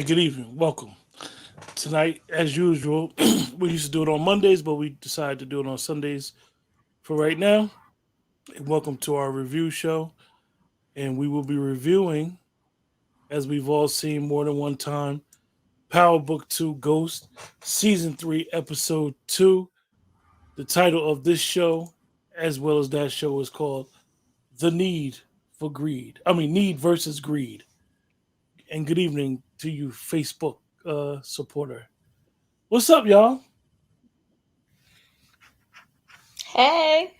Hey, good evening. Welcome. Tonight, as usual, we used to do it on Mondays, but we decided to do it on Sundays for right now. And welcome to our review show. And we will be reviewing, as we've all seen more than one time, Power Book 2 Ghost, Season 3, Episode 2. The title of this show, as well as that show, is called The Need for Greed. Need versus Greed. And good evening to you, Facebook supporter. What's up, y'all? Hey,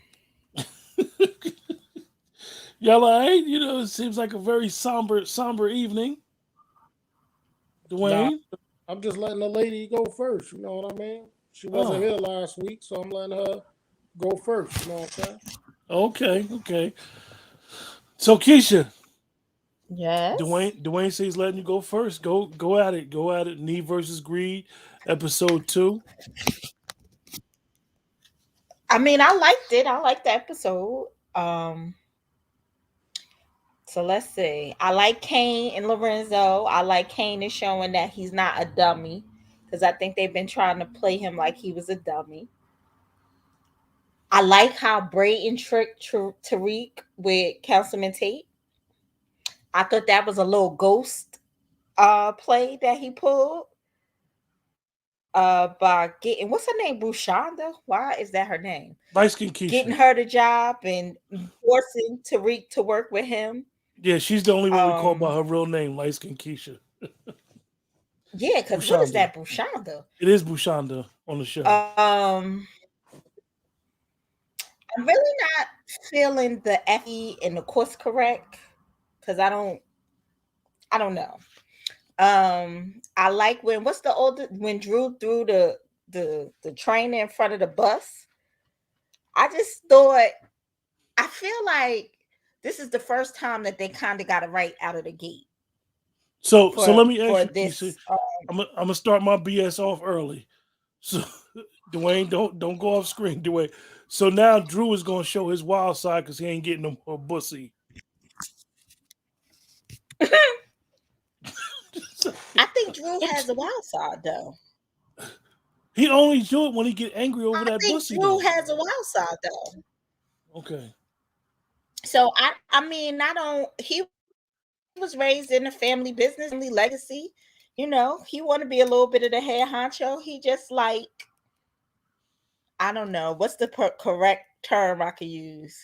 Y'all all right? It seems like a very somber evening. Nah, Dwayne? I'm just letting the lady go first. You know what I mean? She wasn't Oh, here last week, so I'm letting her go first. You know what I'm saying? okay. So Keisha, yes. Dwayne says he's letting you go first. Go at it. Go at it. Need versus Greed, episode 2. I liked it. I liked the episode. Um, so let's see. I like Kane and Lorenzo. I like Kane is showing that he's not a dummy because I think they've been trying to play him like he was a dummy. I like how Brayton tricked Tariq with Councilman Tate. I thought that was a little ghost play that he pulled by getting what's her name, Brushonda. Why is that her name? Light skin Getting Keisha. her the job and forcing Tariq to work with him. Yeah, she's the only one we call by Um, her real name, Light skin Keisha. yeah, because what is Bushanda. that, Brushonda? It is Bushanda on the show. I'm really not feeling the FE and the course correct because I don't know. I like when what's the old when Drew threw the train in front of the bus. I just thought I feel like this is the first time that they kind of got it right out of the gate So let me ask for you, Keisha. this. I'm gonna start my BS off early. So Dwayne, don't go off screen, Dwayne. So now Drew is gonna show his wild side because he ain't getting no more bussy. I think Drew has a wild side though. He only do it when he get angry over I that think bussy Drew though. has a wild side though. Okay. So I don't. He was raised in a family business, family legacy. He want to be a little bit of the head honcho. He just like I don't know what's the correct term I could use.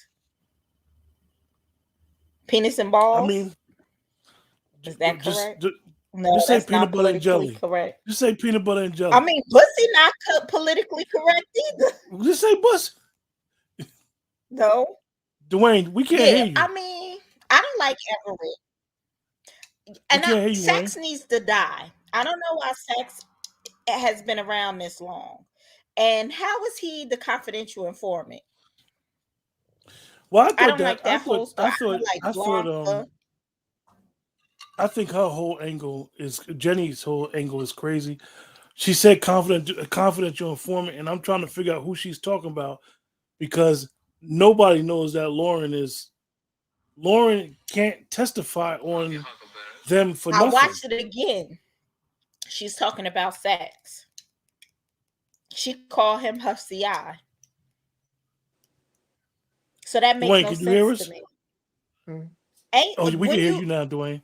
Penis and I balls. mean, Is that just correct? No, just say that's peanut not butter and politically jelly. correct. Just say peanut butter and I jelly. mean, pussy not politically correct either. Just say bussy. No. Dwayne, we can't Yeah, hear you. I don't like Everett. We And can't hear you, Wayne. sex needs to die. I don't know why sex has been around this long. And how is he the confidential informant? Well, I I thought don't that like that whole story. I don't like I thought Blanca. I think her whole angle is Jenny's whole angle is crazy. She said confidential informant, and I'm trying to figure out who she's talking about because nobody knows that Lauren can't testify on them for I nothing. watched it again. She's talking about sex. She called him her CI. So that makes Dwayne, no can you hear sense to us? me. Hmm. Ain't Oh, we can when hear you you now, Dwayne.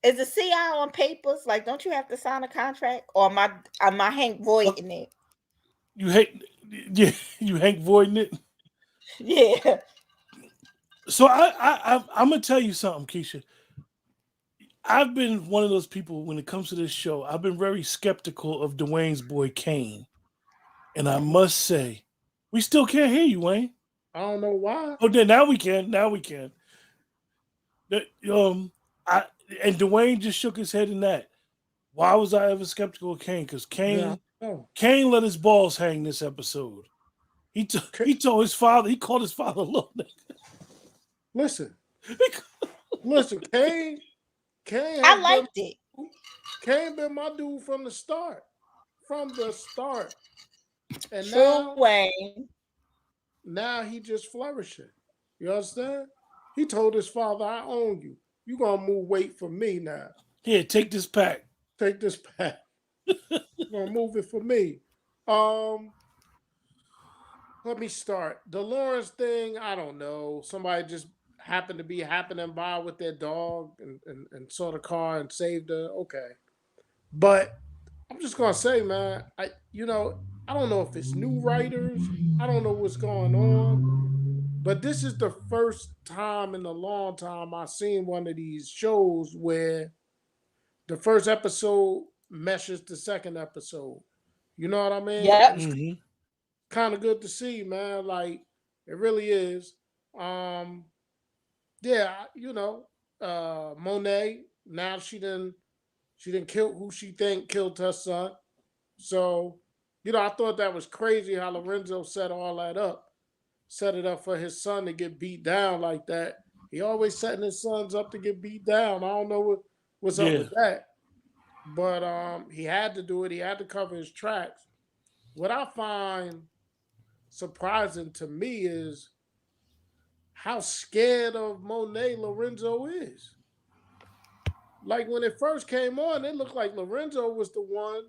is a CI on papers, like don't you have to sign a contract? Or am I Hank Voight Oh, in it? you hate, yeah, you Hank voiding it. Yeah. So I'm gonna tell you something, Keisha. I've been one of those people when it comes to this show. I've been very skeptical of Dwayne's boy Kane, and I Mhm. must say, we still can't hear you, Wayne. I don't know why. Oh, then now we can. Now we can. The- I and Dwayne just shook his head in that. Why was I ever skeptical of Kane? Because Yeah, I don't know. Kane let his balls hang this episode. K- He told his father. He called his father a little Listen, nigga. listen. Kane I has been liked it. Kane been my dude from the start. From the start, and True now Wayne. now he just flourishing. You understand? He told his father, "I own you. You gonna move weight for me now." Here, take this pack. take this path. Gonna move it for me. Um, Let me start. The Lawrence thing, I don't know. Somebody just happened to be happening by with their dog and saw the car and saved her. Okay. But I'm just gonna say, man, I don't know if it's new writers. I don't know what's going on. But this is the first time in a long time I've seen one of these shows where the first episode meshes the second episode. You know what I mean? Yep. And it's Mm-hmm. kind of good to see, man. Like it really is. Um, yeah, Monet. Now she didn't kill who she think killed her son. So, I thought that was crazy how Lorenzo set all that up, set it up for his son to get beat down like that. He always setting his sons up to get beat down. I don't know what's up Yeah. with that, but he had to do it. He had to cover his tracks. What I find surprising to me is how scared of Monet Lorenzo is. Like when it first came on, it looked like Lorenzo was the one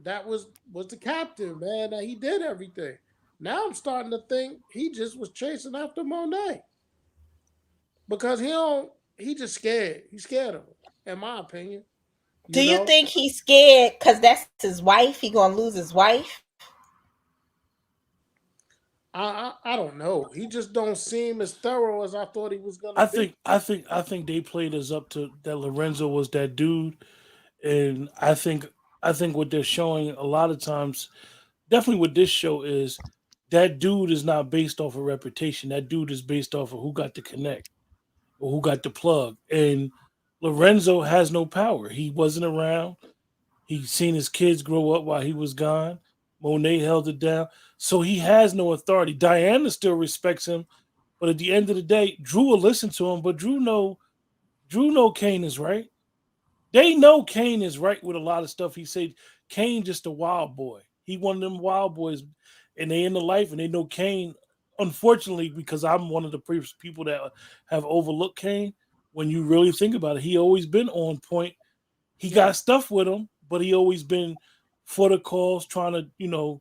that was the captain, man. That he did everything. Now I'm starting to think he just was chasing after Monet because he just scared. He's scared of her, in my opinion. Do You you know, think he's scared because that's his wife? He gonna lose his wife? I don't know. He just don't seem as thorough as I thought he was gonna I be. think I think I think they played us up to that Lorenzo was that dude, and I think what they're showing a lot of times, definitely with this show, is that dude is not based off of reputation. That dude is based off of who got the connect or who got the plug. And Lorenzo has no power. He wasn't around. He seen his kids grow up while he was gone. Monet held it down, so he has no authority. Diana still respects him, but at the end of the day, Drew will listen to him. But Drew know Kane is right. They know Kane is right with a lot of stuff. He said Kane just a wild boy. He one of them wild boys, and they in the life, and they know Kane. Unfortunately, because I'm one of the previous people that have overlooked Kane. When you really think about it, he always been on point. He Yeah. got stuff with him, but he always been for the cause, trying to,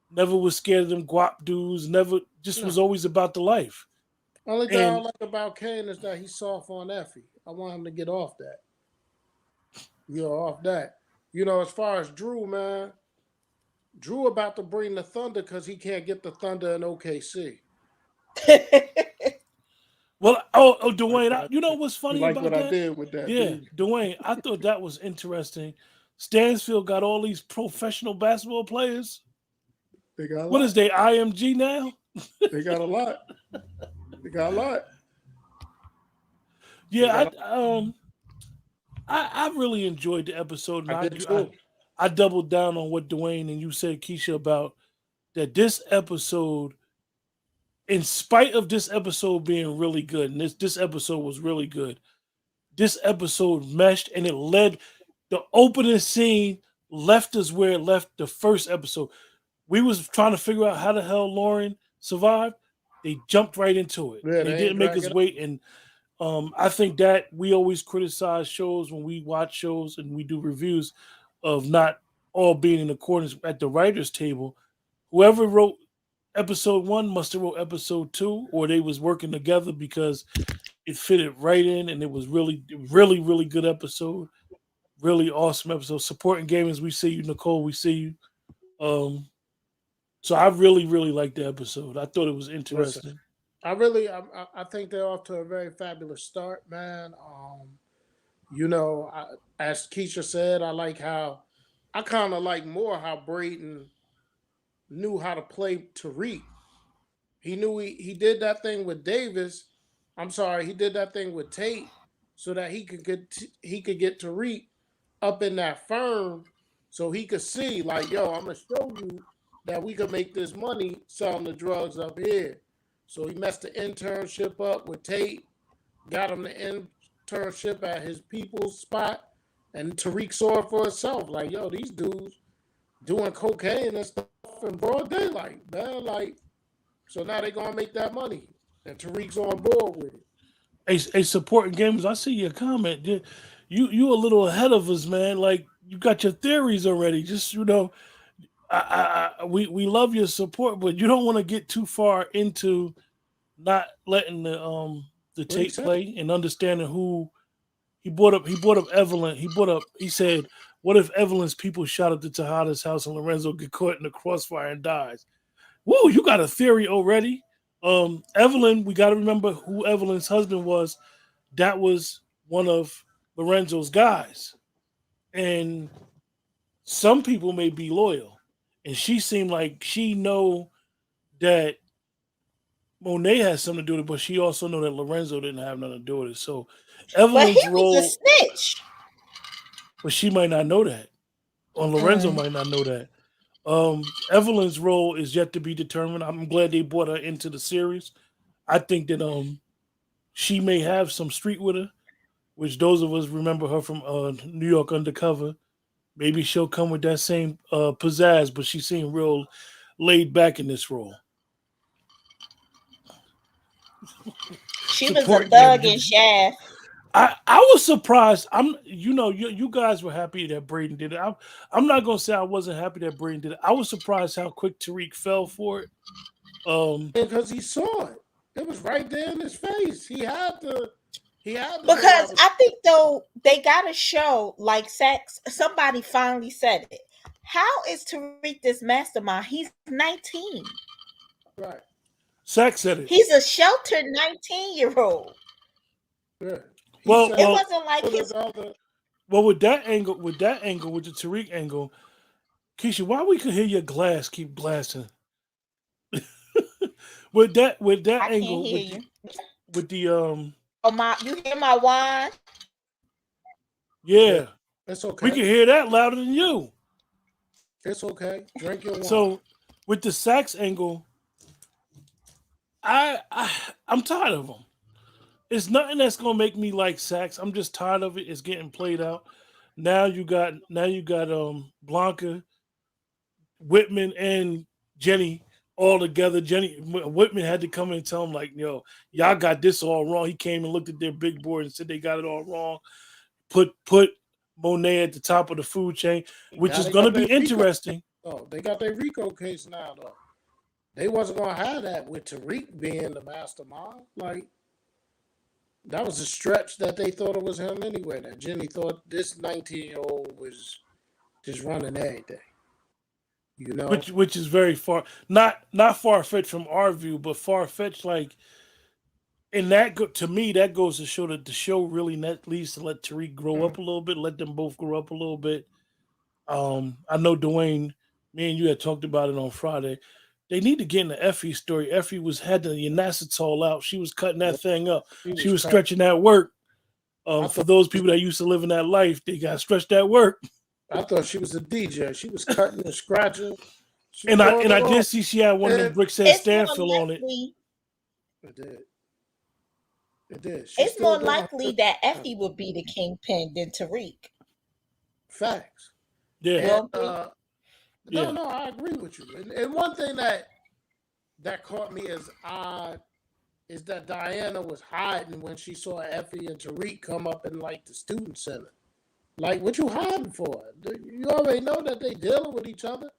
never was scared of them guap dudes, never just was No. always about the life. Only thing I And like about Kane is that he's soft on Effie. I want him to get off that. Off that. As far as Drew, man, Drew about to bring the Thunder because he can't get the Thunder in OKC. well, Like Dwayne, what you know I, what's you funny like about what I that? did with that, Yeah, didn't you? Dwayne, I thought that was interesting. Stansfield got all these professional basketball players. They got a What is lot. they IMG now? They got a lot. They got a lot. They Yeah, got. I really enjoyed the episode, and I I did do I, too. I doubled down on what Dwayne and you said, Keisha, about that this episode, in spite of this episode being really good, and this episode was really good. This episode meshed, and it led the opening scene left us where it left the first episode. We was trying to figure out how the hell Lauren survived. They jumped right into it, Yeah, and they they ain't didn't make us dragging. wait. And I think that we always criticize shows when we watch shows and we do reviews of not all being in accordance at the writers' table. Whoever wrote episode one must have wrote episode two, or they was working together because it fitted right in, and it was really, really, really good episode. Really awesome episode. Supporting gamers, we see you, Nicole. We see you. Um, so I really, really liked the episode. I thought it was Listen, interesting. I think they're off to a very fabulous start, man. As Keisha said, I like how I kind of like more how Braden knew how to play Tariq. He knew he did that thing with Davis. I'm sorry, he did that thing with Tate so that he could get Tariq up in that firm so he could see like, yo, I'm gonna show you that we could make this money selling the drugs up here. So he messed the internship up with Tate, got him the internship at his people's spot, and Tariq saw it for himself. Like, yo, these dudes doing cocaine and stuff in broad daylight, man. Like, so now they gonna make that money, and Tariq's on board with it. A supporting gamers. I see your comment. you a little ahead of us, man. Like you got your theories already. Just we love your support, but you don't want to get too far into not letting the What he tape said? play and understanding who he brought up Evelyn. He said, what if Evelyn's people shot up to Tejada's house and Lorenzo get caught in the crossfire and dies? Whoa, you got a theory already. Evelyn, we got to remember who Evelyn's husband was. That was one of Lorenzo's guys. And some people may be loyal. And she seemed like she know that Monet has something to do with it, but she also know that Lorenzo didn't have nothing to do with it. So But he Evelyn's was a role, snitch. but she might not know that. Or Lorenzo Mm. might not know that. Evelyn's role is yet to be determined. I'm glad they brought her into the series. I think that she may have some street with her, which those of us remember her from New York Undercover. Maybe she'll come with that same pizzazz, but she seemed real laid back in this role. She was a Supporting thug them. in Shaft. I was surprised. You guys were happy that Braden did it. I'm not gonna say I wasn't happy that Braden did it. I was surprised how quick Tariq fell for it. Because he saw it. It was right there in his face. He had to. Because I think though they gotta show like sex. Somebody finally said it. How is Tariq this mastermind? He's 19. Right. Sack said it. He's a sheltered 19-year-old. Yeah. Well, It wasn't like his. Well, with that angle, with the Tariq angle, Keisha, why we could hear your glass keep glassing? with that I angle, can't hear you. with the Oh you hear my wine? yeah, it's okay. we can hear that louder than you. It's okay. Drink your wine. So, with the sax angle, I'm tired of them. It's nothing that's gonna make me like sax. I'm just tired of it. It's getting played out. Now you got Blanca, Whitman, and Jenny all together. Whitman had to come in and tell him like, yo, y'all got this all wrong. He came and looked at their big board and said they got it all wrong. Put Monet at the top of the food chain, which is gonna be interesting. Oh, they got their Rico case now though. They wasn't gonna have that with Tariq being the mastermind. Like that was a stretch that they thought it was him anyway. That Jenny thought this 19-year-old was just running everything. You know, which is very far, not far fetched from our view, but far fetched. Like, and to me, that goes to show that the show really needs to let Tariq grow up a little bit, let them both grow up a little bit. I know Dwayne, me and you had talked about it on Friday. They need to get in the Effie story. Effie had the Yanacetol out. She was cutting that thing up. She was stretching that work. For those people that used to live in that life, they got to stretch that work. I thought she was a DJ. She was cutting and scratching. And I did see she had one of them bricks said Stanfield on it. It did. It did. It's more likely that Effie would be the kingpin than Tariq. Facts. Yeah. And, No, I agree with you. And one thing that caught me as odd is that Diana was hiding when she saw Effie and Tariq come up in like the student center. Like, what you hiding for? You already know that they dealing with each other.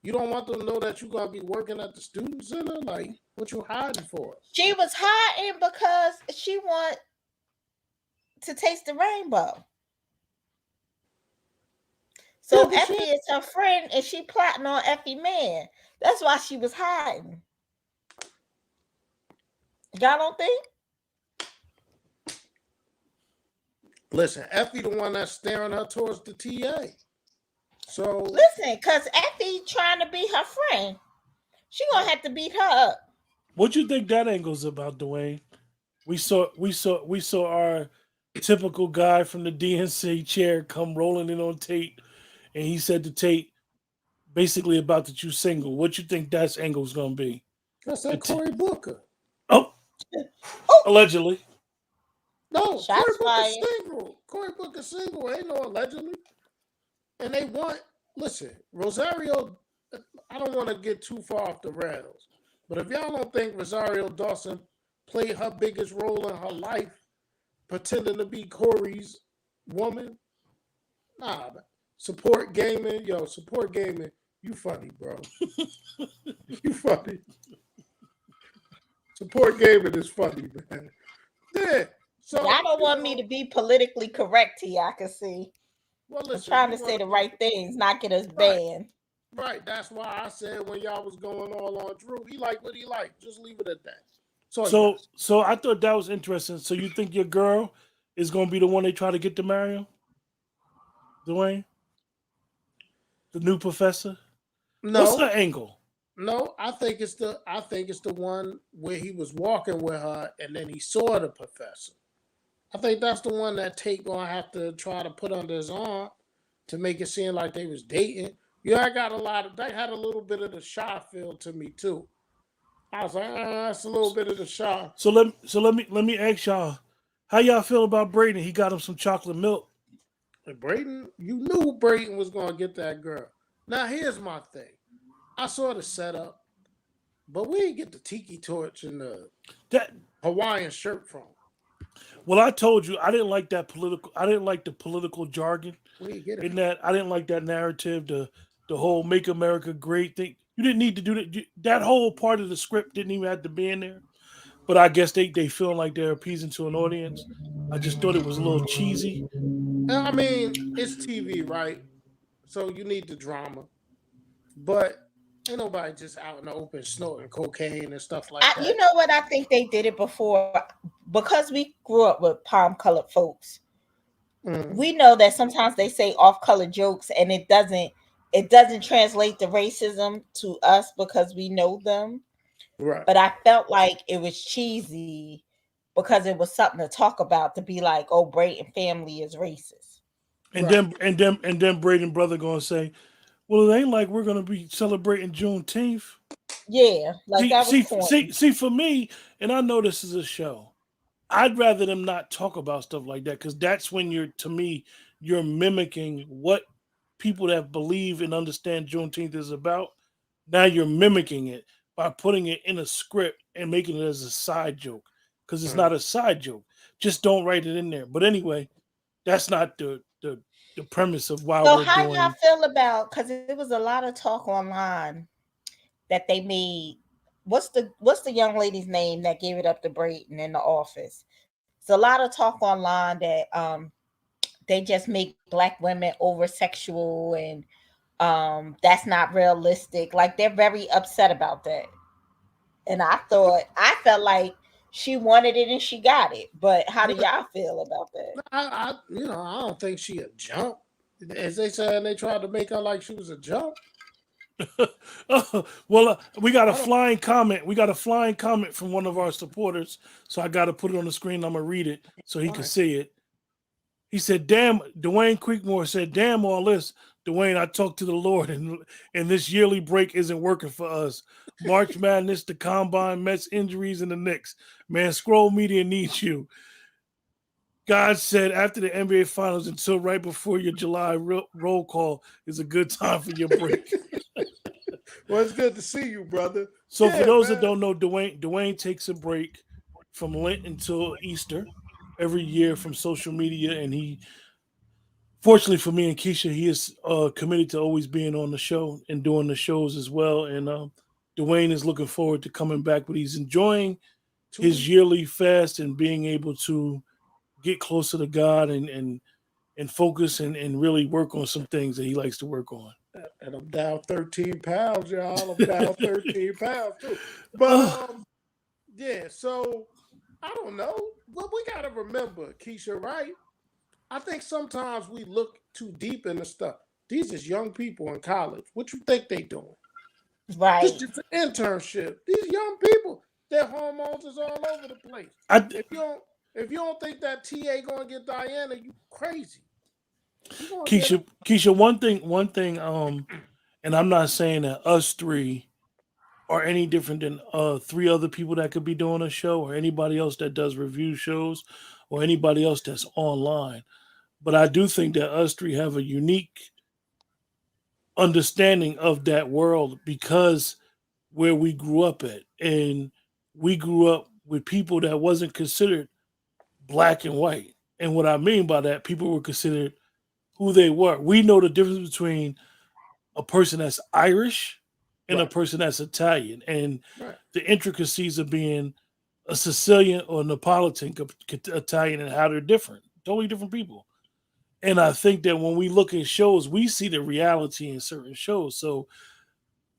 You don't want them to know that you're gonna be working at the student center. Like, what you hiding for? She was hiding because she want to taste the rainbow. So Effie is her friend, and she plotting on Effie man. That's why she was hiding. Y'all don't think? Listen, Effie the one that's staring her towards the TA. So listen, because Effie trying to be her friend. She gonna have to beat her up. What you think that angle's about, Dwayne? We saw our typical guy from the DNC chair come rolling in on Tate, and he said to Tate, basically about that you single. What you think that angle's gonna be? That's that Cory Booker. Oh, allegedly. No, Cory Booker's single. Cory Booker's single. Ain't no allegedly. And they want, listen, Rosario, I don't want to get too far off the rails, but if y'all don't think Rosario Dawson played her biggest role in her life, pretending to be Corey's woman. Nah, man. Support gaming. Yo, support gaming. You funny, bro. You funny. Support gaming is funny, man. Yeah. So Y'all don't want me to be politically correct here, I can see. Well, I'm listen, trying to say the right things, not get us banned. Right. That's why I said when y'all was going all on Drew, he like what he like. Just leave it at that. So I thought that was interesting. So you think your girl is gonna be the one they try to get to marry him? Dwayne? The new professor? No. What's the angle? No, I think it's the one where he was walking with her and then he saw the professor. I think that's the one that Tate gonna have to try to put under his arm to make it seem like they was dating. Yeah, I got that had a little bit of the shy feel to me too. I was like, that's a little bit of the shy. So let me ask y'all, how y'all feel about Braden? He got him some chocolate milk. And Braden, you knew Braden was gonna get that girl. Now here's my thing. I saw the setup, but we didn't get the tiki torch and the Hawaiian shirt from. Well, I told you I didn't like that political. I didn't like the political jargon. In that, I didn't like that narrative. The whole "Make America Great" thing. You didn't need to do that. That whole part of the script didn't even have to be in there. But I guess they feel like they're appeasing to an audience. I just thought it was a little cheesy. I mean, it's TV, right? So you need the drama, but ain't nobody just out in the open snorting cocaine and stuff like that. You know what? I think they did it before because we grew up with palm-colored folks. We know that sometimes they say off-color jokes, and it doesn't translate the racism to us because we know them. Right. But I felt like it was cheesy because it was something to talk about, to be like, "Oh, Brayton family is racist," and then Braden brother gonna say, "Well, it ain't like we're gonna be celebrating Juneteenth." Yeah, like that was corny. See, for me, and I know this is a show. I'd rather them not talk about stuff like that because that's when you're mimicking what people that believe and understand Juneteenth is about. Now you're mimicking it by putting it in a script and making it as a side joke because it's not a side joke. Just don't write it in there. But anyway, that's not the premise of why we're how doing. y'all feel about, because it was a lot of talk online that they made. What's the young lady's name that gave it up to Brayton in the office? It's a lot of talk online that they just make black women over sexual and that's not realistic. Like they're very upset about that. And I felt like she wanted it and she got it. But how do y'all feel about that? I don't think she a jump. As they said, they tried to make her like she was a jump. Well, we got a flying comment. We got a flying comment from one of our supporters. So I got to put it on the screen. I'm going to read it so he can see it. He said, damn, Dwayne Creekmore said, damn all this. Dwayne, I talked to the Lord and this yearly break isn't working for us. March Madness, the Combine, Mets injuries, and the Knicks. Man, Scroll Media needs you. God said after the NBA Finals until right before your July roll call is a good time for your break. Well, it's good to see you, brother. So for those that don't know, Dwayne takes a break from Lent until Easter every year from social media, and he, fortunately for me and Keisha, he is committed to always being on the show and doing the shows as well. And Dwayne is looking forward to coming back, but he's enjoying his yearly fast and being able to get closer to God and focus and really work on some things that he likes to work on. And I'm down 13 pounds, y'all. I'm down 13 pounds too. But yeah, so I don't know. But we gotta remember, Keisha, right? I think sometimes we look too deep into stuff. These is young people in college. What you think they doing? Right. It's just an internship. These young people, their hormones is all over the place. If you don't think that TA gonna get Diana, you crazy. Keisha, one thing, and I'm not saying that us three are any different than three other people that could be doing a show or anybody else that does review shows or anybody else that's online. But I do think that us three have a unique understanding of that world because where we grew up at. And we grew up with people that wasn't considered black and white. And what I mean by that, people were considered who they were. We know the difference between a person that's Irish and a Right. person that's Italian, and Right. the intricacies of being a Sicilian or Neapolitan Italian and how they're different, totally different people. And I think that when we look at shows, we see the reality in certain shows. So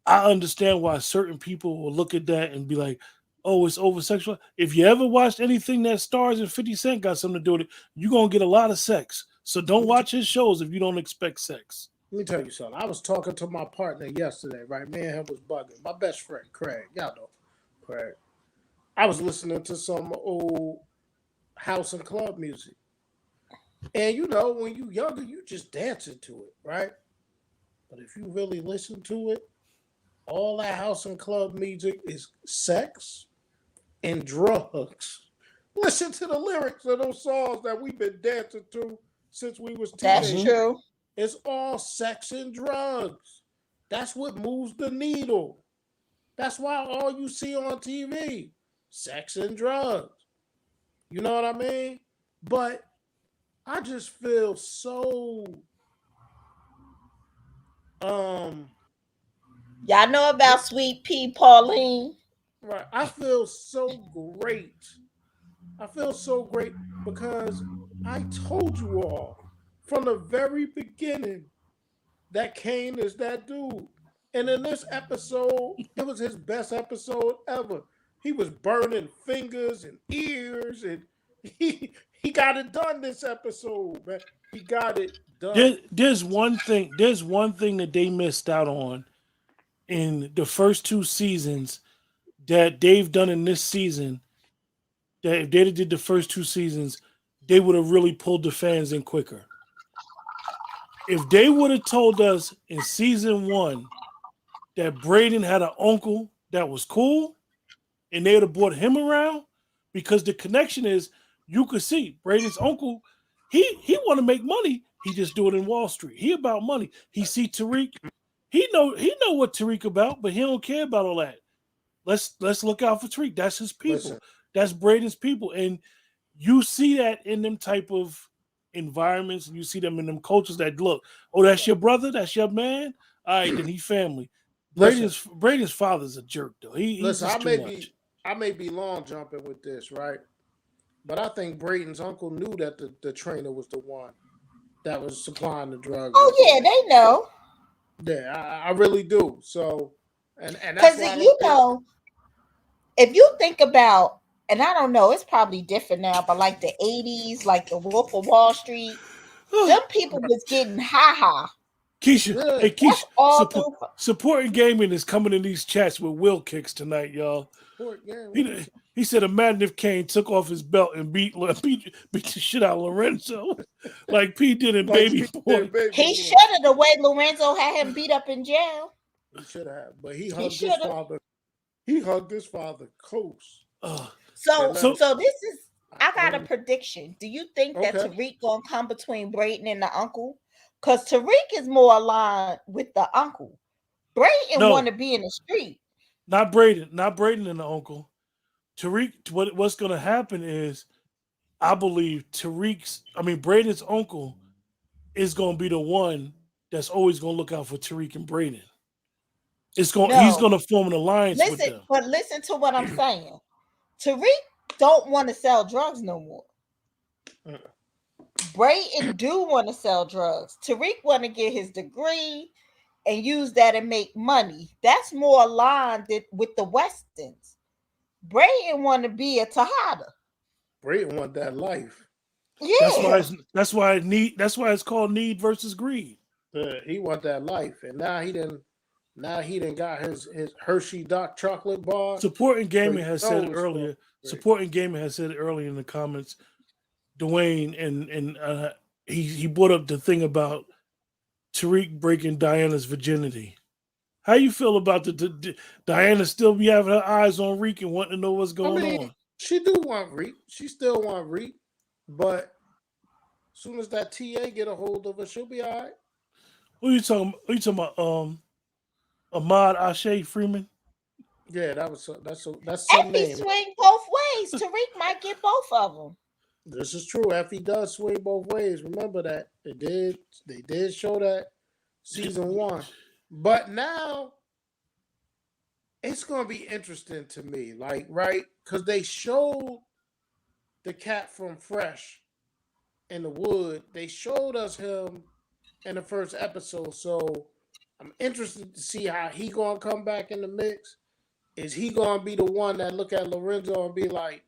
I understand why certain people will look at that and be like, "Oh, it's over sexual." If you ever watched anything that stars and 50 Cent got something to do with it, you're gonna get a lot of sex. So don't Let me, t- watch his shows if you don't expect sex. let me tell you something. I was talking to my partner yesterday, right? Me and him was bugging. My best friend, Craig. Y'all know Craig. I was listening to some old house and club music. And you know, when you younger, you just dancing to it, right? But if you really listen to it, all that house and club music is sex and drugs. Listen to the lyrics of those songs that we've been dancing to since we was That's Hmm. teenagers. true. It's all sex and drugs. That's what moves the needle. That's why all you see on TV, sex and drugs. You know what I mean? But I just feel so um Y'all know what about Sweet Pea Pauline? right. I feel so great. I feel so great because I told you all from the very beginning that Kane is that dude. And in this episode, it was his best episode ever. He was burning fingers and ears, and he got it done this episode, man. He got it done. There's one thing. There's one thing that they missed out on in the first two seasons that they've done in this season. That if they did the first two seasons, they would have really pulled the fans in quicker. If they would have told us in season one that Braden had an uncle that was cool, and they would have brought him around, because the connection is you could see Braden's uncle. He want to make money. He just do it in Wall Street. He about money. He see Tariq. He know what Tariq about, but he don't care about all that. Let's look out for Tariq. That's his Listen, people. That's Braden's people, and you see that in them type of environments, and you see them in them cultures that look. Oh, that's your brother. That's your man. All right, then he family. listen, Braden's father's a jerk though. He's listen. just too much. I may be long jumping with this, right? But I think Braden's uncle knew that the trainer was the one that was supplying the drugs Oh and yeah, stuff. they know. Yeah, I really do. So, and that's Because why I you don't think. know, if you think about, and I don't know, it's probably different now, but like the 80s, like the Wolf of Wall Street, them people was getting ha. Keisha, Yeah, hey That's Keisha, all through. supporting gaming is coming in these chats with Will kicks tonight, y'all. support game. What He is he said imagine if Kane took off his belt and beat the shit out of Lorenzo, like P did in like Baby he Boy. did, baby He boy? should have, the way Lorenzo had him beat up in jail. He should have, but he He hugged should his have. father. He hugged his father close. Uh, So, And now, so so this is. I got a um, prediction. Do you think that okay, Tariq gonna come between Brayton and the uncle? Because Tariq is more aligned with the uncle. Brayton want no, to be in the street. not Braden and the uncle. Tariq, what's gonna happen is I believe Braden's uncle is gonna be the one that's always gonna look out for Tariq and Braden. He's No, gonna form an alliance with listen, them. but listen to what I'm saying. Tariq don't want to sell drugs no more. uh, Brayton do want to sell drugs. Tariq want to get his degree and use that and make money. That's more aligned with the Westons. Brayton want to be a Tejada. Brayden want that life. Yeah. That's why it's called need versus greed. He want that life, and now he done got his Hershey dark chocolate bar. Supporting So gaming you has said know it it's going earlier. great. Supporting gaming has said it earlier in the comments. Dwayne and he brought up the thing about Tariq breaking Diana's virginity. How you feel about Diana still be having her eyes on Reek and wanting to know what's I going mean, on? she do want Reek. She still want Reek, but as soon as that TA get a hold of her, she'll be all right. Who you talking? Who you talking about? Ahmad Ashe Freeman. Yeah, that's If some he name. swing both ways, Tariq might get both of them. This is true. Effie does swing both ways. Remember that. They did show that season 1. But now it's gonna be interesting to me. Like, right? Because they showed the cat from Fresh in the wood. They showed us him in the first episode. So I'm interested to see how he gonna come back in the mix. Is he gonna be the one that look at Lorenzo and be like,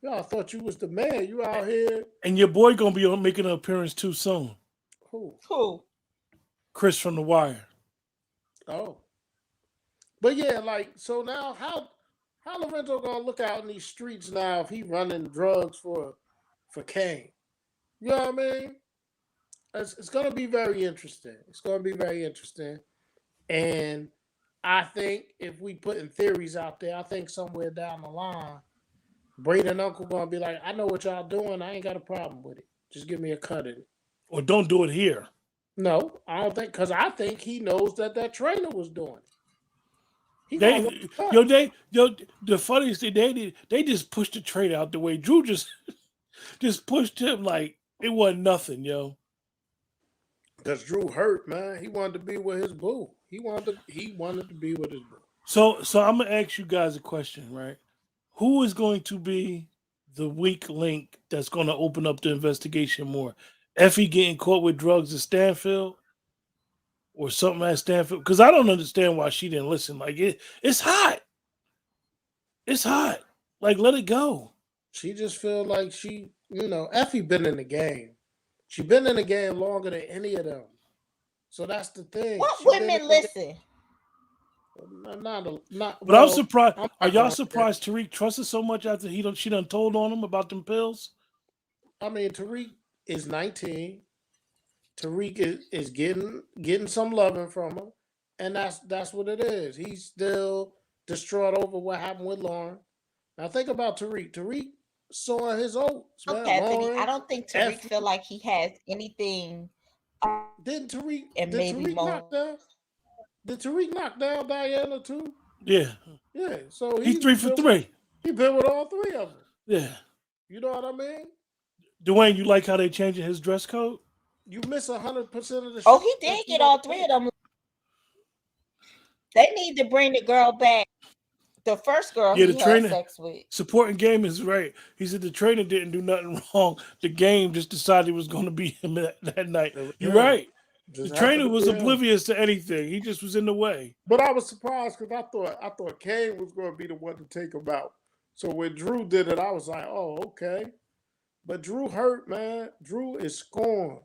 "Yo, I thought you was the man. You out here." And your boy gonna be making an appearance too soon. Who? Chris from The Wire. Oh. But yeah, like, so now how Lorenzo gonna look out in these streets now if he running drugs for Kane? You know what I mean? It's gonna be very interesting. It's gonna be very interesting. And I think if we putting theories out there, I think somewhere down the line, Braden Uncle gonna be like, I know what y'all doing. I ain't got a problem with it. Just give me a cut in it. Or don't do it here. No, I don't think, because I think he knows that trainer was doing it. The funniest thing, they just pushed the trainer out the way. Drew just pushed him like it wasn't nothing, yo. Because Drew hurt, man. He wanted to be with his boo. He wanted to be with his boo. So I'm gonna ask you guys a question, right? Who is going to be the weak link that's going to open up the investigation more? Effie getting caught with drugs at Stanfield, or something at Stanfield? Because I don't understand why she didn't listen. Like it's hot. It's hot. Like, let it go. She just feel like she, Effie been in the game. She been in the game longer than any of them. So that's the thing. What women listen? But I'm surprised. Are y'all surprised Tariq trusted so much after she done told on him about them pills? I mean, Tariq is 19. Tariq is getting some loving from her, and that's what it is. He's still distraught over what happened with Lauren. Now think about Tariq. Tariq sowing his oats. Okay, Lauren, I don't think Tariq feel like he has anything. Didn't Tariq? And Did maybe Tariq more. knock down? Did Tariq knock down Diana too? Yeah. Yeah. So he's 3 for 3. He been with all 3 of them. Yeah. You know what I mean? Dwayne, you like how they changing his dress code? You miss 100% of the. Oh, he did get all 3 of them. They need to bring the girl back. The first girl he had sex with. Supporting game is right. He said the trainer didn't do nothing wrong. The game just decided it was going to be him that night. You're right. The trainer was oblivious to anything. He just was in the way. But I was surprised because I thought Kane was going to be the one to take him out. So when Drew did it, I was like, oh, okay. But Drew hurt, man. Drew is scorned.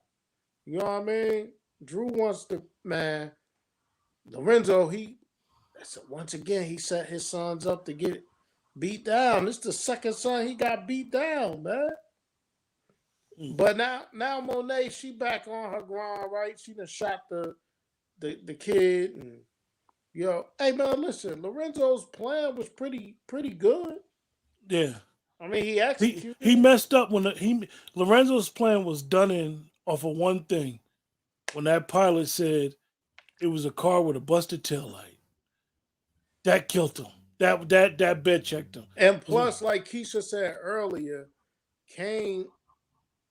You know what I mean? Drew wants to, man. Lorenzo, once again, he set his sons up to get beat down. This is the second son he got beat down, man. But now Monet, she back on her grind, right? She done shot the kid, and hey man, listen, Lorenzo's plan was pretty good. Yeah, I mean he executed. He messed up when Lorenzo's plan was done in off of one thing. When that pilot said it was a car with a busted taillight. That killed him. That bed checked him. And plus, like Keisha said earlier, Kane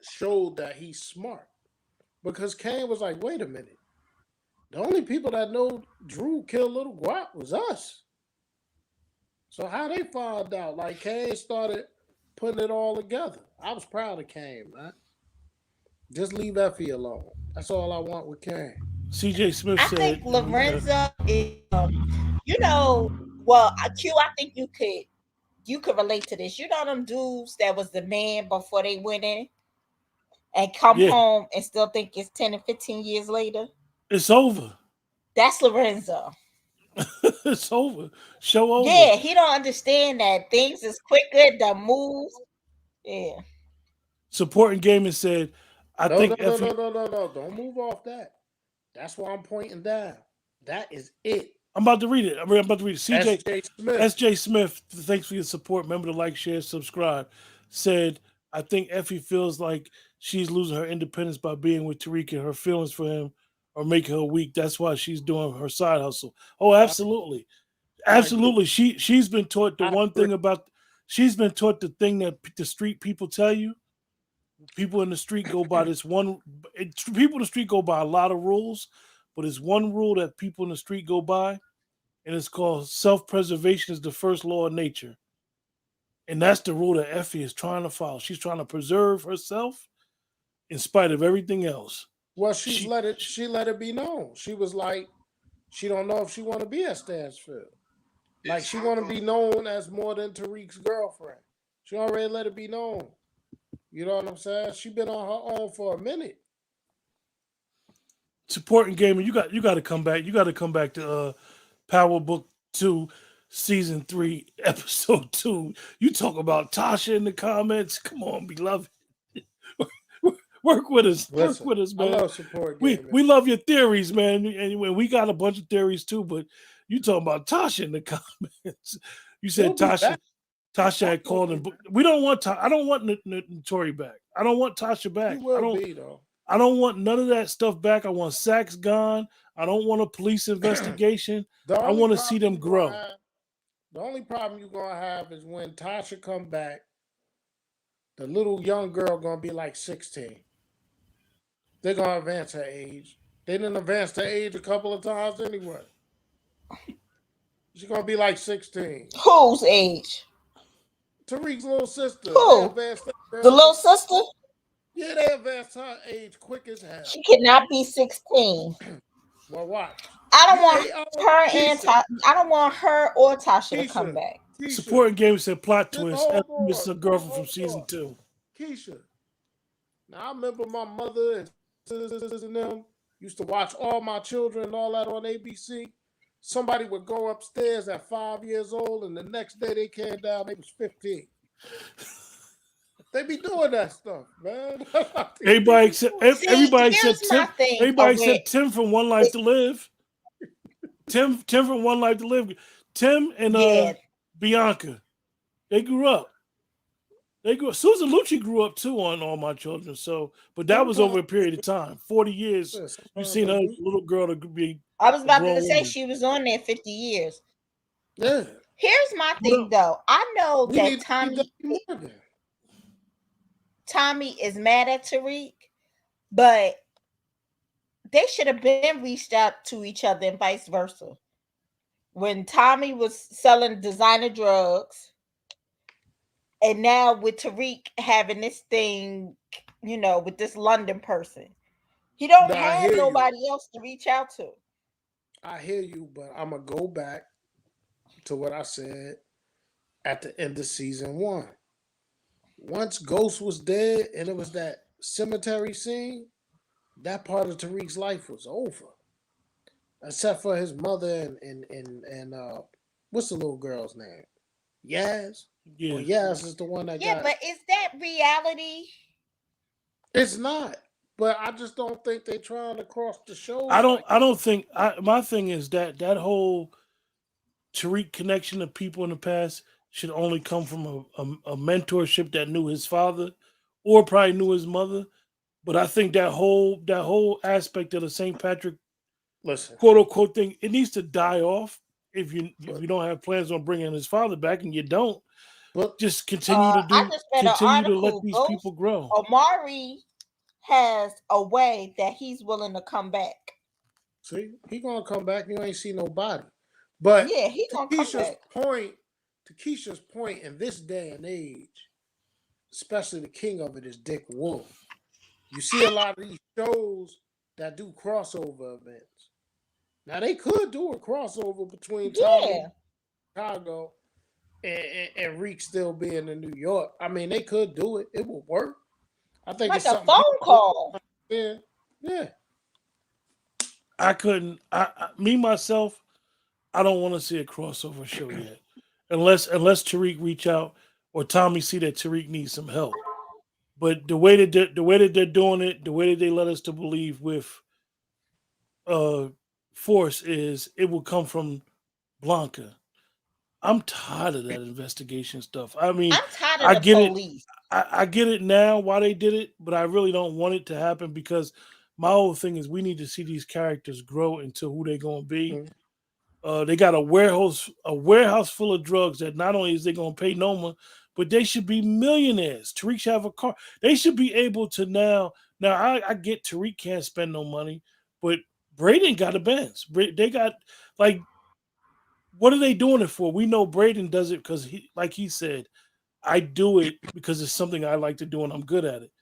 showed that he's smart. Because Kane was like, wait a minute. The only people that know Drew killed Little Guap was us. So how they found out? Like Kane started putting it all together. I was proud of Kane, man. Just leave Effie alone. That's all I want with Kane. CJ Smith said, I think Lorenzo is, well, Q, I think you could relate to this. You know them dudes that was the man before they went in and come home and still think it's 10 and 15 years later? It's over. That's Lorenzo. It's over. Show over. Yeah, he don't understand that things is quicker, the moves. Yeah. Supporting Gaming said, No, don't move off that. That's why I'm pointing down. That is it. I'm about to read it. SJ Smith, thanks for your support. Remember to like, share, subscribe. Said, I think Effie feels like she's losing her independence by being with Tariq, and her feelings for him are making her weak. That's why she's doing her side hustle. Oh, absolutely. Absolutely. She's been taught the thing that the street people tell you People in the street go by this one. People in the street go by a lot of rules, but it's one rule that people in the street go by, and it's called self-preservation is the first law of nature. And that's the rule that Effie is trying to follow. She's trying to preserve herself in spite of everything else. Well, she let it be known. She was like, she don't know if she want to be at Stansfield. Like, she want to be known as more than Tariq's girlfriend. She already let it be known. You know what I'm saying? She been on her own for a minute. Supporting Gamer, you got to come back. You got to come back to Power Book 2, Season 3, Episode 2. You talk about Tasha in the comments. Come on, beloved. Work with us. Listen, Work with us, man. I love Support We Gamer. we love your theories, man. And we got a bunch of theories too, but you talking about Tasha in the comments. You said Tasha had called and we don't want I don't want Notori back. I don't want Tasha back. He will be though. I don't want none of that stuff back. I want Sachs gone. I don't want a police investigation. I want to see them grow. The only problem you're gonna have is when Tasha come back, the little young girl gonna be like 16. They're gonna advance her age. They didn't advance her age a couple of times anyway. She's gonna be like 16. Whose age? Tariq's little sister. Who? The little sister? Yeah, they advanced her age quick as hell. She cannot be 16. Well, watch. I don't want her or Tasha to come back. Supporting Game said plot twist. This is a girlfriend from season 2. Keisha. Now I remember my mother and sisters and them used to watch All My Children and all that on ABC. Somebody would go upstairs at 5 years old, and the next day they came down, they was 15. They be doing that stuff, man. Everybody except Tim from One Life to Live. Tim from One Life to Live. Tim and Bianca, they grew up. Susan Lucci grew up too on All My Children. So, but that was over a period of time, 40 years. You've seen a little girl to be. I was about to say she was on there 50 years. Yeah. Here's my thing, though. I know that Tommy is mad at Tariq, but they should have been reached out to each other and vice versa. When Tommy was selling designer drugs, and now with Tariq having this thing, with this London person, he don't have nobody else to reach out to. I hear you, but I'm going to go back to what I said at the end of season 1. Once Ghost was dead and it was that cemetery scene, that part of Tariq's life was over. Except for his mother and what's the little girl's name? Yaz? Yeah. Well, Yaz is the one that got... Yeah, but is that reality? It's not. But I just don't think they're trying to cross the show. My thing is that whole Tariq connection of people in the past should only come from a mentorship that knew his father or probably knew his mother. But I think that whole aspect of the St. Patrick quote unquote thing, it needs to die off if you don't have plans on bringing his father back, and you don't. But just continue to let these people grow. Omari has a way that he's willing to come back. See, he gonna come back. You ain't see nobody. But yeah, he gonna come back. To Keisha's point, in this day and age, especially the king of it is Dick Wolf. You see a lot of these shows that do crossover events. Now they could do a crossover between Tommy, Chicago, and Reek still being in New York. I mean, they could do it. It would work. I think like it's a something phone call. Yeah. I couldn't. Me myself, I don't want to see a crossover show yet, unless Tariq reach out or Tommy see that Tariq needs some help. But the way that they're doing it, the way that they let us to believe with Force is it will come from Blanca. I'm tired of that investigation stuff. I mean, I'm tired of the police. I get it now why they did it, but I really don't want it to happen because my whole thing is we need to see these characters grow into who they're going to be. Mm-hmm. They got a warehouse full of drugs that not only is they going to pay Noma, but they should be millionaires. Tariq should have a car. They should be able to now. Now I get Tariq can't spend no money, but Braden got a Benz. They got like, what are they doing it for? We know Braden does it because like he said, I do it because it's something I like to do and I'm good at it.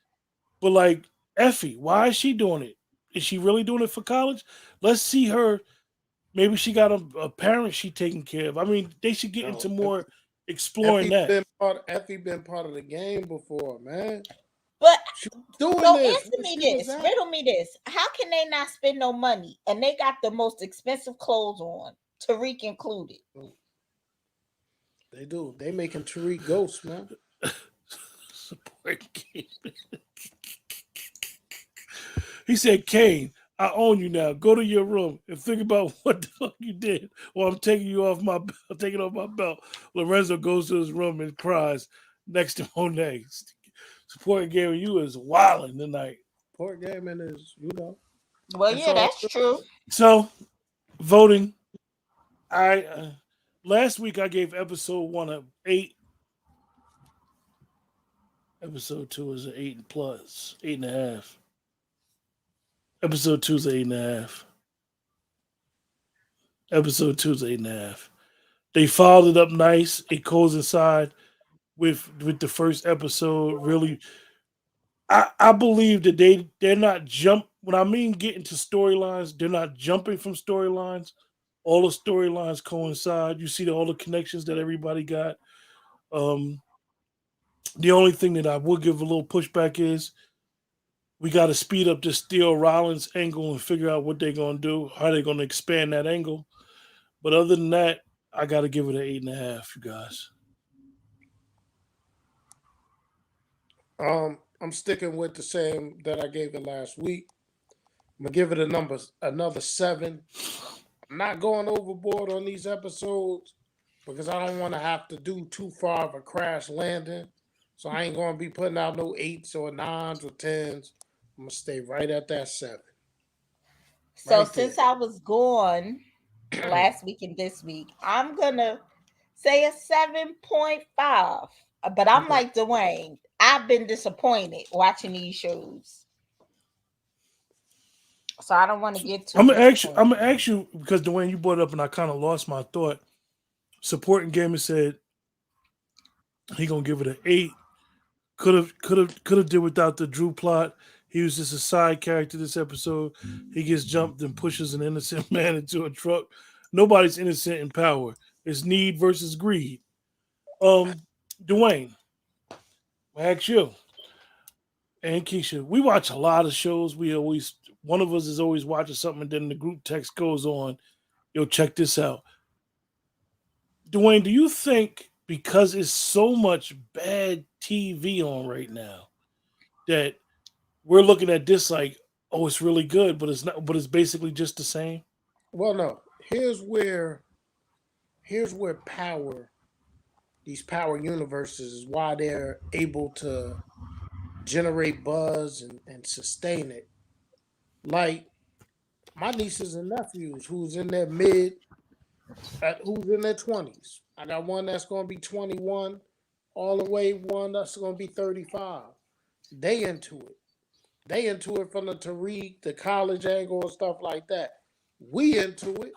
But like Effie, why is she doing it? Is she really doing it for college? Let's see her. Maybe she got a parent she taking care of. I mean, they should get into more exploring that. Effie been part of the game before, man. But She doing so this. answer me this, riddle me this. How can they not spend no money and they got the most expensive clothes on, Tariq included? They do. They making Tariq ghost, man. Support game. He said, Kane, I own you now. Go to your room and think about what the fuck you did. Or I'm taking off my belt. Lorenzo goes to his room and cries next to Monet. Supporting Gary, you is wilding tonight. Support gaming is, Well, yeah, that's true. So, voting. Last week I gave episode 1 an 8. Episode 2 is an 8 plus, 8.5. Episode 2 is 8.5. Episode 2 is 8.5. They followed it up nice. It goes inside with the first episode. Really, I believe that they're not when I mean getting to storylines, they're not jumping from storylines. All the storylines coincide. You see all the connections that everybody got. The only thing that I would give a little pushback is we got to speed up this Theo Rollins angle and figure out what they're going to do, how they're going to expand that angle. But other than that, I got to give it an 8.5, you guys. I'm sticking with the same that I gave it last week. I'm gonna give it another 7. I'm not going overboard on these episodes because I don't want to have to do too far of a crash landing. So I ain't gonna be putting out no 8s or 9s or 10s. I'm gonna stay right at that 7. So since I was gone last week and this week, I'm gonna say a 7.5. But I'm like Dwayne. I've been disappointed watching these shows. So I don't want to get too. I'm gonna ask you because Dwayne, you brought it up and I kind of lost my thought. Supporting Gamer said he gonna give it an 8. Could have did without the Drew plot. He was just a side character this episode. He gets jumped and pushes an innocent man into a truck. Nobody's innocent in power. It's need versus greed. Dwayne, I ask you and Keisha, we watch a lot of shows. One of us is always watching something, and then the group text goes on. Yo, check this out. Dwayne, do you think because it's so much bad TV on right now that we're looking at this like, oh, it's really good, but it's not, but it's basically just the same? Well, no. Here's where these power universes is why they're able to generate buzz and sustain it. Like my nieces and nephews who's in their 20s. I got one that's going to be 21, all the way one that's going to be 35. They into it. They into it from the Tariq, the college angle and stuff like that. We into it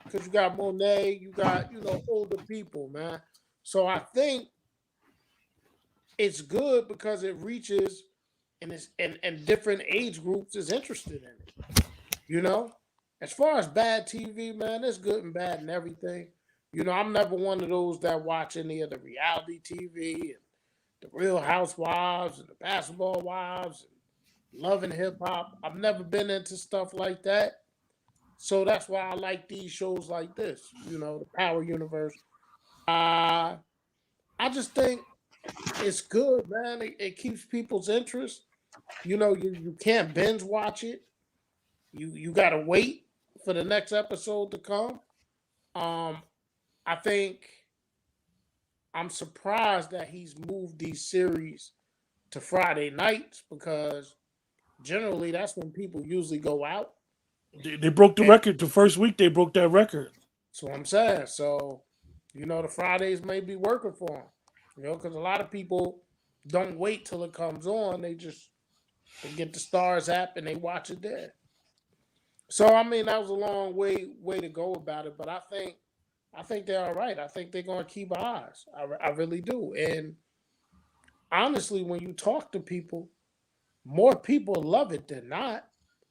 because you got Monet, you got, older people, man. So I think it's good because it reaches and different age groups is interested in it. As far as bad TV, man, it's good and bad and everything. I'm never one of those that watch any of the reality TV and the Real Housewives and the Basketball Wives and Love and Hip Hop. I've never been into stuff like that. So that's why I like these shows like this, the Power Universe. I just think it's good, man. It keeps people's interest. You can't binge watch it. You gotta wait for the next episode to come. I think I'm surprised that he's moved these series to Friday nights because generally that's when people usually go out. They broke the record. The first week they broke that record. That's what I'm saying. So, the Fridays may be working for him. because a lot of people don't wait till it comes on. They get the Starz app and they watch it there. So I mean, that was a long way to go about it, but I think they're all right. I think they're going to keep our eyes. I really do. And honestly, when you talk to people, more people love it than not.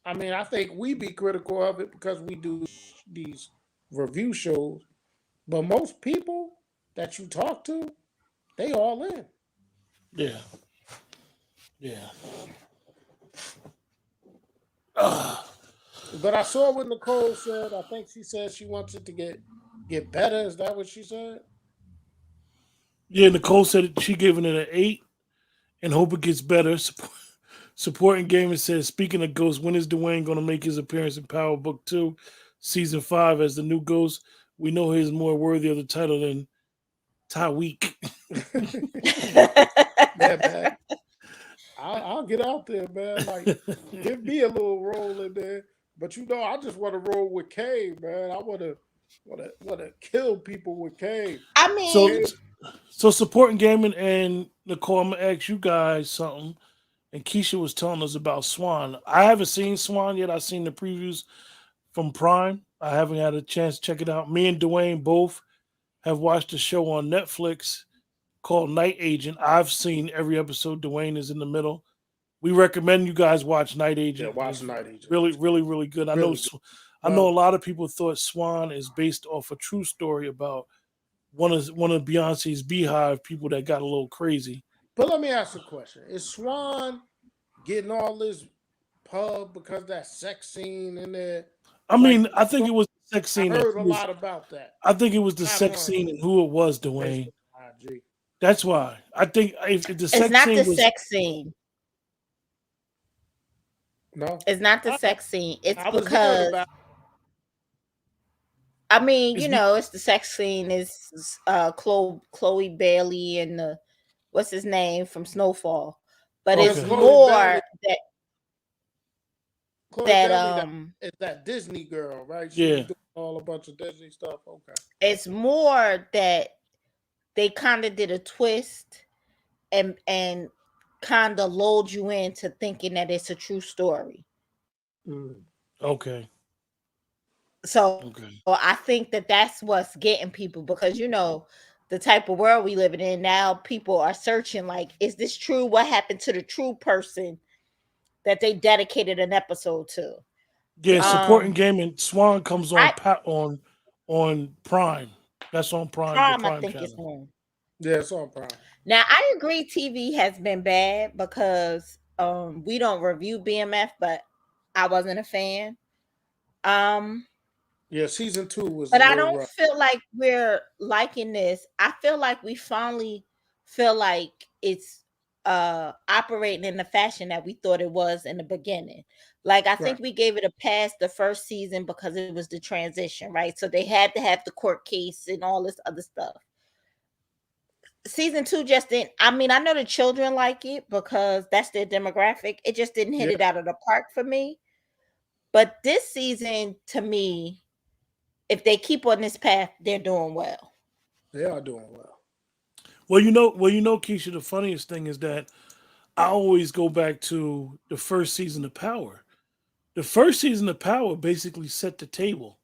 I mean, I think we be critical of it because we do these review shows, but most people that you talk to, they all in. Yeah. Yeah. But I saw what Nicole said. I think she said she wants it to get better. Is that what she said? Yeah, Nicole said she giving it an 8 and hope it gets better. Supporting Gaming says, speaking of Ghost, when is Dwayne going to make his appearance in Power Book 2, Season 5 as the new Ghost? We know he is more worthy of the title than Tyweek. Yeah, man. I'll get out there, man. Like, give me a little role in there. But I just want to roll with K, man. I want to kill people with K. I mean, So supporting Gaming and Nicole, I'm gonna ask you guys something. And Keisha was telling us about Swan. I haven't seen Swan yet. I've seen the previews from Prime. I haven't had a chance to check it out. Me and Dwayne both have watched a show on Netflix called Night Agent. I've seen every episode. Dwayne is in the middle. We recommend you guys watch Night Agent. Yeah, watch Night Agent. Really, really, really good. Really good. I know a lot of people thought Swan is based off a true story about one of Beyonce's Beehive people that got a little crazy. But let me ask you a question: is Swan getting all this pub because that sex scene in there? I mean, I think it was the sex scene. I heard a lot about that. I think it was the sex scene and who it was, Dwayne. That's why. I think if the sex it's not scene the sex scene. No, it's not the sex scene. It's because I mean, it's the sex scene is Chloe Bailey and the what's his name from Snowfall, but it's more that it's that Disney girl, right? She's doing all a bunch of Disney stuff. Okay, it's more that they kind of did a twist and kind of lulled you into thinking that it's a true story. Okay. So I think that that's what's getting people because the type of world we live in now, people are searching like, is this true? What happened to the true person that they dedicated an episode to? Yeah, supporting Gaming. Swan comes on on Prime. That's on Prime. The Prime I think channel. it's on. Yeah, it's on Prime. Now I agree, TV has been bad because we don't review BMF, but I wasn't a fan. Yeah, season 2 was. But I don't feel like we're liking this. I feel like we finally feel like it's operating in the fashion that we thought it was in the beginning. Like I think we gave it a pass the first season because it was the transition, right? So they had to have the court case and all this other stuff. Season 2 just didn't. I mean, I know the children like it because that's their demographic. It just didn't hit it out of the park for me. But this season, to me, if they keep on this path, they're doing well. They are doing well. Well, Keisha, the funniest thing is that I always go back to the first season of Power. The first season of Power basically set the table,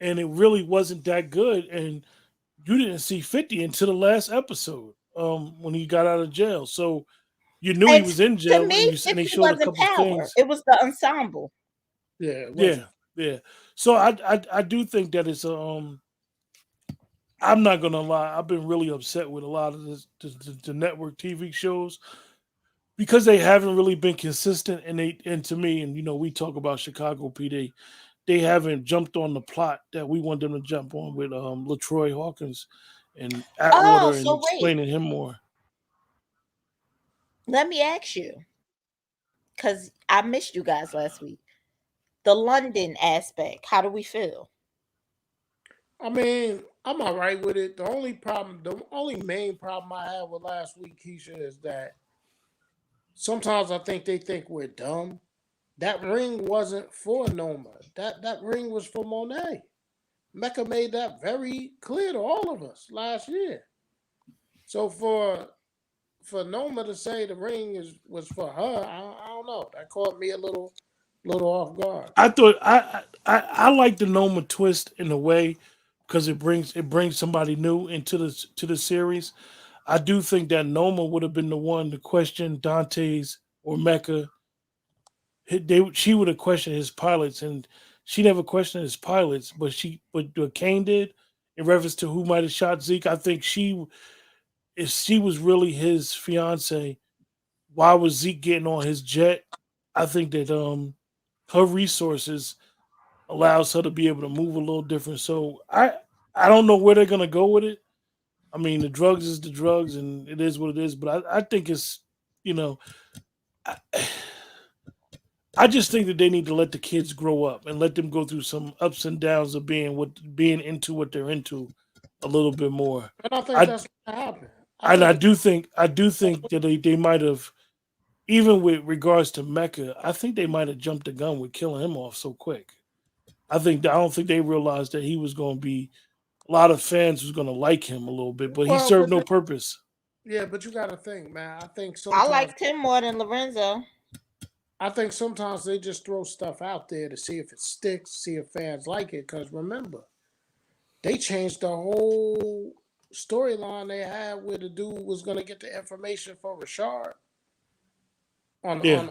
and it really wasn't that good. And you didn't see 50 until the last episode when he got out of jail. So you knew he was in jail. To me, and they showed a couple things. It was the ensemble. Yeah. So I do think that it's I'm not gonna lie. I've been really upset with a lot of the network TV shows because they haven't really been consistent. And to me, and we talk about Chicago PD, they haven't jumped on the plot that we want them to jump on with LaTroy Hawkins and Atwater and explaining him more. Let me ask you, because I missed you guys last week. The London aspect, how do we feel? I mean, I'm all right with it. The only main problem I had with last week, Keisha, is that sometimes I think they think we're dumb. That ring wasn't for Noma. That ring was for Monet. Mecca made that very clear to all of us last year. So for Noma to say the ring was for her, I don't know. That caught me a little off guard. I thought I like the Noma twist in a way because it brings somebody new into the series. I do think that Noma would have been the one to question Dante's or Mecca. She would have questioned his pilots, and she never questioned his pilots, but what Kane did in reference to who might have shot Zeke. I think if she was really his fiance, why was Zeke getting on his jet? I think that her resources allows her to be able to move a little different. So I don't know where they're gonna go with it. I mean, the drugs is the drugs, and it is what it is. But I think it's you know, I, I just think that they need to let the kids grow up and let them go through some ups and downs of being into what they're into a little bit more. And I think I that's what happened. I and think I do think that they might have, even with regards to Mecca, I think they might have jumped the gun with killing him off so quick. I don't think they realized that he was going to be a lot of fans was going to like him a little bit, but he well, served no purpose. yeah, but you got to think, man. I liked him more than Lorenzo. I think sometimes they just throw stuff out there to see if it sticks, see if fans like it. Because remember, they changed the whole storyline they had where the dude was gonna get the information for Rashard Yeah,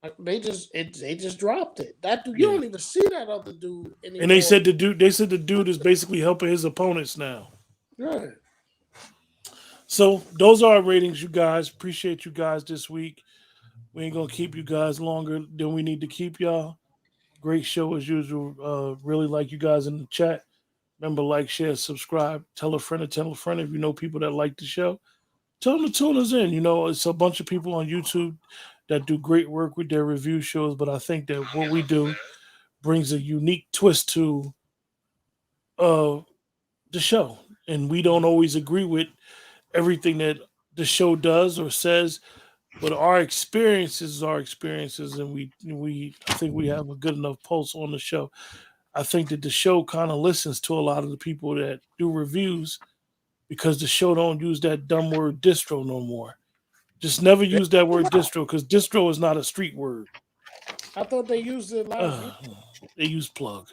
on. They just dropped it. That dude, you yeah. don't even see that other dude And they anymore. said the dude is basically helping his opponents now. Right. So those are our ratings, you guys. Appreciate you guys this week. We ain't gonna keep you guys longer than we need to keep y'all. Great show as usual. Really like you guys in the chat. Remember, like, share, subscribe, tell a friend to tell a friend if you know people that like the show. Tell them to tune us in. You know, it's a bunch of people on YouTube that do great work with their review shows, but I think that what we do brings a unique twist to uh, the show. And we don't always agree with everything that the show does or says, but our experiences are experiences, and we I think we have a good enough pulse on the show. I think that the show kind of listens to a lot of the people that do reviews because the show don't use that dumb word distro no more. Just never They- use that word distro because distro is not a street word. I thought they used it last week. Uh, they use plug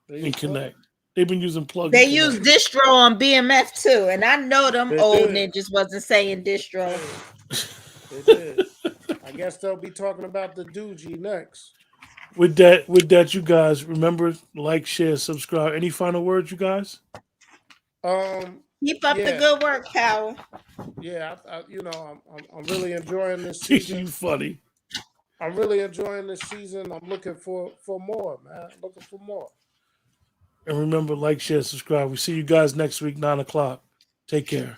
They and used what? connect. They've been using plug They and use connect. distro on BMF too, and I know them They old did. ninjas wasn't saying distro. They did. I guess they'll be talking about the Doogie next. With that, you guys remember, like, share, subscribe. Any final words, you guys? Keep up the Yeah, good work, Powell. yeah. I'm really enjoying this Teaching season. you funny. I'm really enjoying this season. I'm looking for more, man. Looking for more. And remember, like, share, subscribe. We see you guys next week, 9 o'clock. Take care.